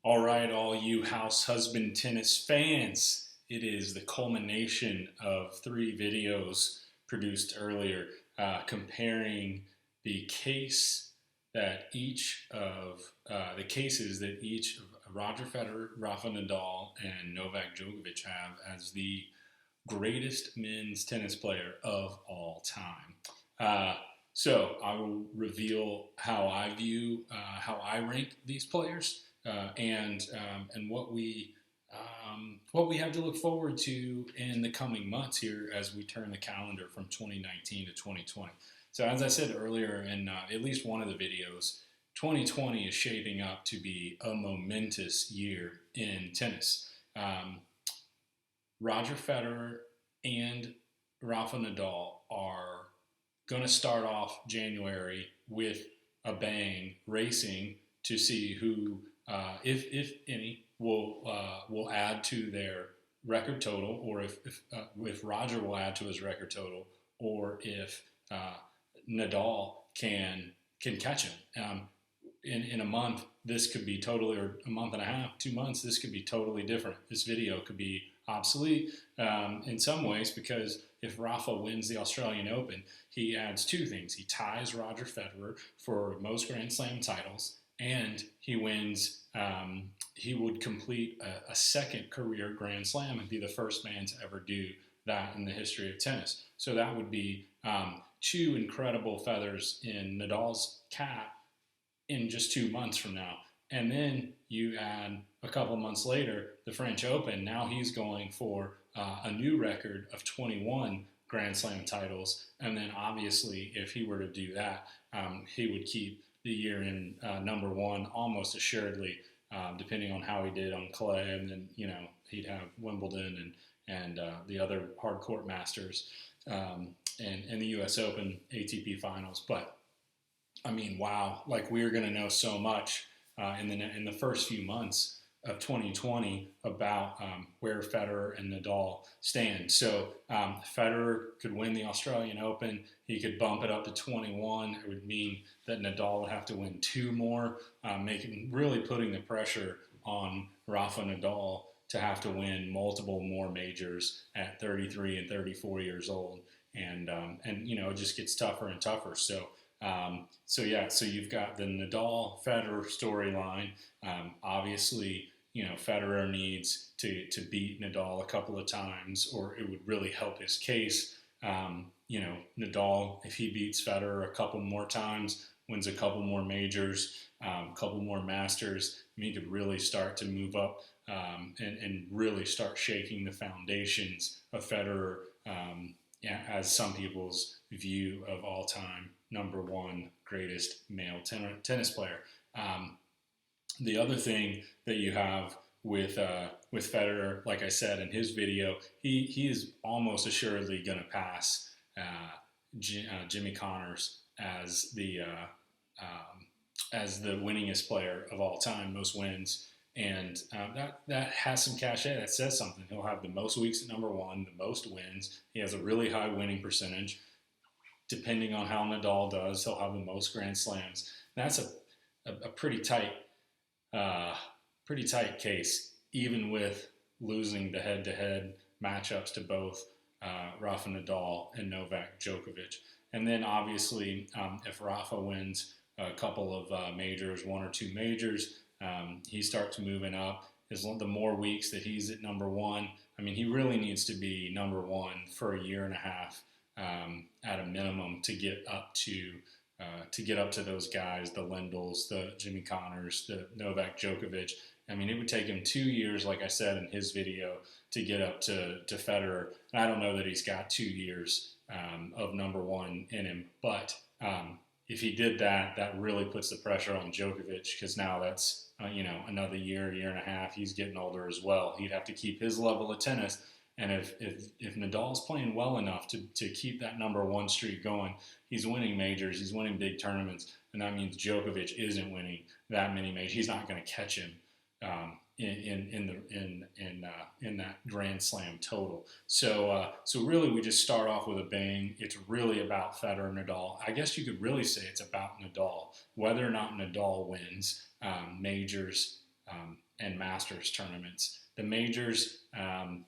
All right, all you house husband tennis fans, it is the culmination of three videos produced earlier comparing the case that each of the cases that each of Roger Federer, Rafa Nadal, and Novak Djokovic have as the greatest men's tennis player of all time. So I will reveal how I view, how I rank these players, and what we have to look forward to in the coming months here as we turn the calendar from 2019 to 2020. So as I said earlier in at least one of the videos, 2020 is shaping up to be a momentous year in tennis. Roger Federer and Rafa Nadal are going to start off January with a bang, racing to see who, if any, will add to their record total, or if Roger will add to his record total, or if Nadal can catch him. In a month, this could be totally, or a month and a half, 2 months, this could be totally different. This video could be obsolete in some ways, because if Rafa wins the Australian Open, he adds two things. He ties Roger Federer for most Grand Slam titles, and he wins. He would complete a second career Grand Slam and be the first man to ever do that in the history of tennis. So that would be two incredible feathers in Nadal's cap in just 2 months from now. And then you add a couple months later, the French Open. Now he's going for a new record of 21 Grand Slam titles. And then obviously, if he were to do that, he would keep the year in number one almost assuredly, depending on how he did on clay. And then, he'd have Wimbledon and the other hard court masters and the U.S. Open ATP finals. But I mean, wow, like we're going to know so much in the first few months of 2020 about where Federer and Nadal stand. So Federer could win the Australian Open. He could bump it up to 21. It would mean that Nadal would have to win two more, really putting the pressure on Rafa Nadal to have to win multiple more majors at 33 and 34 years old. And it just gets tougher and tougher. So you've got the Nadal-Federer storyline. Obviously, Federer needs to beat Nadal a couple of times, or it would really help his case. Nadal, if he beats Federer a couple more times, wins a couple more majors, a couple more masters, he could really start to move up and really start shaking the foundations of Federer as some people's view of all-time number one greatest male tennis player. The other thing that you have with Federer, like I said in his video, he is almost assuredly going to pass Jimmy Connors as the winningest player of all time, most wins. And that has some cachet. That says something. He'll have the most weeks at number one, the most wins. He has a really high winning percentage. Depending on how Nadal does, he'll have the most Grand Slams. That's a pretty tight case, even with losing the head-to-head matchups to both Rafa Nadal and Novak Djokovic. And then obviously, if Rafa wins a couple of majors, one or two majors, he starts moving up. The more weeks that he's at number one, he really needs to be number one for a year and a half at a minimum to get up to those guys, the Lendls, the Jimmy Connors, the Novak Djokovic. It would take him 2 years, like I said in his video, to get up to Federer. And I don't know that he's got 2 years of number one in him, but if he did that, that really puts the pressure on Djokovic, because now that's another year and a half. He's getting older as well. He'd have to keep his level of tennis. And if Nadal's playing well enough to keep that number one streak going, he's winning majors, he's winning big tournaments, and that means Djokovic isn't winning that many majors. He's not going to catch him in that Grand Slam total. So really, we just start off with a bang. It's really about Federer and Nadal. I guess you could really say it's about Nadal. Whether or not Nadal wins majors and Masters tournaments. The majors,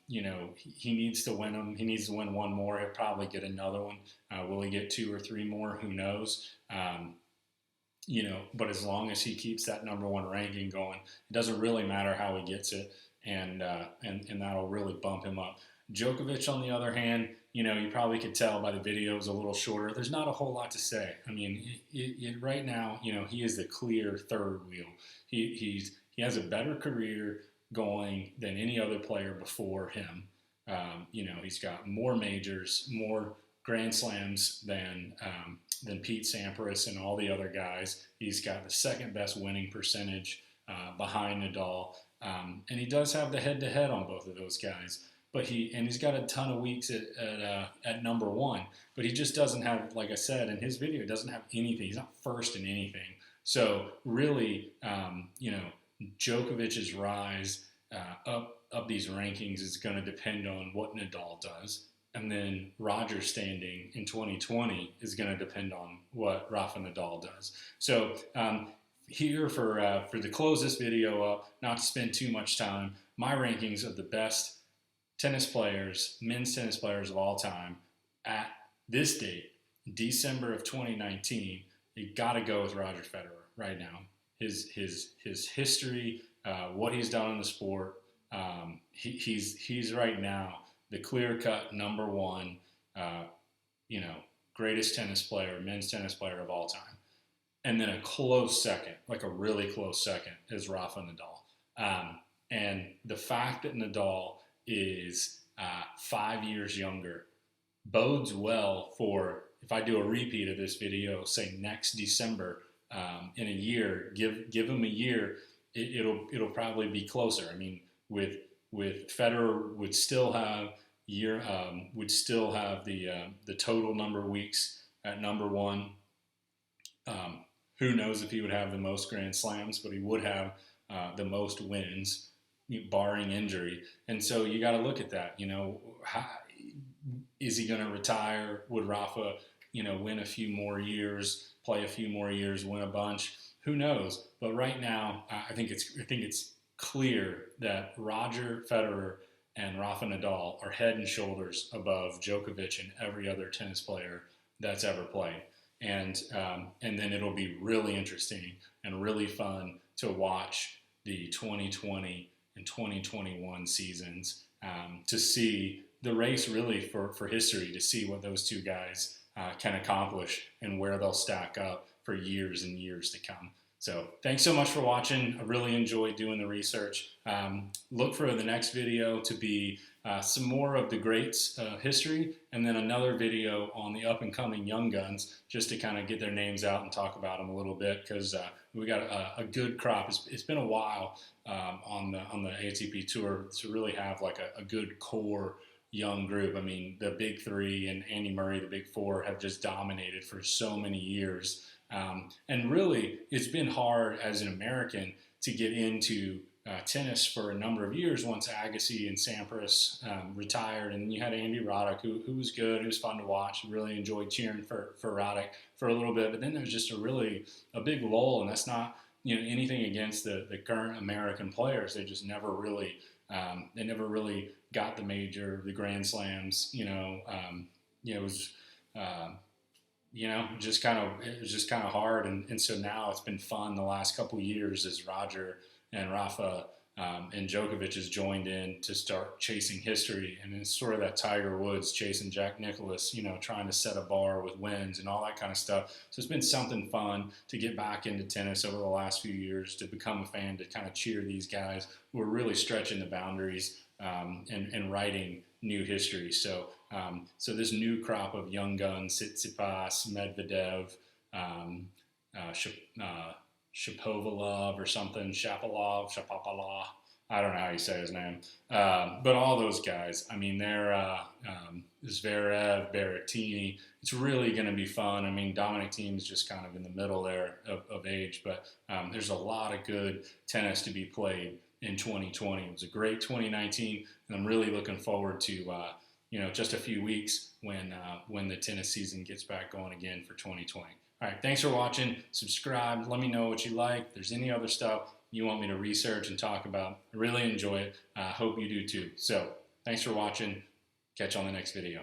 he needs to win them. He needs to win one more. He'll probably get another one. Will he get 2 or 3 more? Who knows? But as long as he keeps that number 1 ranking going, it doesn't really matter how he gets it, and that'll really bump him up. Djokovic, on the other hand, you probably could tell by the video, it was a little shorter. There's not a whole lot to say. I mean, right now, he is the clear third wheel. He has a better career going than any other player before him. He's got more majors, more Grand Slams than Pete Sampras and all the other guys. He's got the second best winning percentage behind Nadal, and he does have the head-to-head on both of those guys. But he's got a ton of weeks at number 1, but he just doesn't have, like I said in his video, he doesn't have anything. He's not first in anything. So really, Djokovic's rise up these rankings is going to depend on what Nadal does. And then Roger's standing in 2020 is going to depend on what Rafa Nadal does. So here to close this video up, not to spend too much time, my rankings of the best men's tennis players of all time at this date, December of 2019, you got to go with Roger Federer right now. His history, what he's done in the sport, he's right now the clear-cut number 1, greatest tennis player, men's tennis player of all time. And then a close second, like a really close second, is Rafa Nadal. And the fact that Nadal is 5 years younger bodes well for, if I do a repeat of this video, say next December, in a year, give him a year, it'll probably be closer. I mean, with Federer would still have the total number of weeks at number 1. Who knows if he would have the most Grand Slams, but he would have the most wins, barring injury. And so you got to look at that. Is he going to retire? Would Rafa, win a few more years, play a few more years, win a bunch? Who knows? But right now, I think it's clear that Roger Federer and Rafa Nadal are head and shoulders above Djokovic and every other tennis player that's ever played. And then it'll be really interesting and really fun to watch the 2020 and 2021 seasons, to see the race really for history, to see what those two guys can accomplish and where they'll stack up for years and years to come. So thanks so much for watching. I really enjoyed doing the research. Look for the next video to be some more of the greats history, and then another video on the up-and-coming young guns, just to kind of get their names out and talk about them a little bit, because we got a good crop. It's been a while on the ATP Tour to really have like a good core young group. I mean, the big 3 and Andy Murray, the big 4, have just dominated for so many years. And really, it's been hard as an American to get into tennis for a number of years once Agassi and Sampras retired. And then you had Andy Roddick, who was good. It was fun to watch. Really enjoyed cheering for Roddick for a little bit. But then there was just a big lull, and that's not anything against the current American players. They just never really got the Grand Slams. It was it was just kind of hard, and so now it's been fun the last couple of years as Roger and Rafa and Djokovic has joined in to start chasing history, and it's sort of that Tiger Woods chasing Jack Nicklaus, trying to set a bar with wins and all that kind of stuff. So it's been something fun to get back into tennis over the last few years, to become a fan, to kind of cheer these guys who are really stretching the boundaries and writing new history. So this new crop of young guns, Tsitsipas, Medvedev, Shapovalov or something, Shapalov, I don't know how you say his name. But all those guys, I mean, they're Zverev, Berrettini. It's really going to be fun. I mean, Dominic Thiem is just kind of in the middle there of age, but there's a lot of good tennis to be played in 2020. It was a great 2019, and I'm really looking forward to just a few weeks when the tennis season gets back going again for 2020. All right, thanks for watching. Subscribe. Let me know what you like. If there's any other stuff, you want me to research and talk about. I really enjoy it. I hope you do too. So thanks for watching. Catch you on the next video.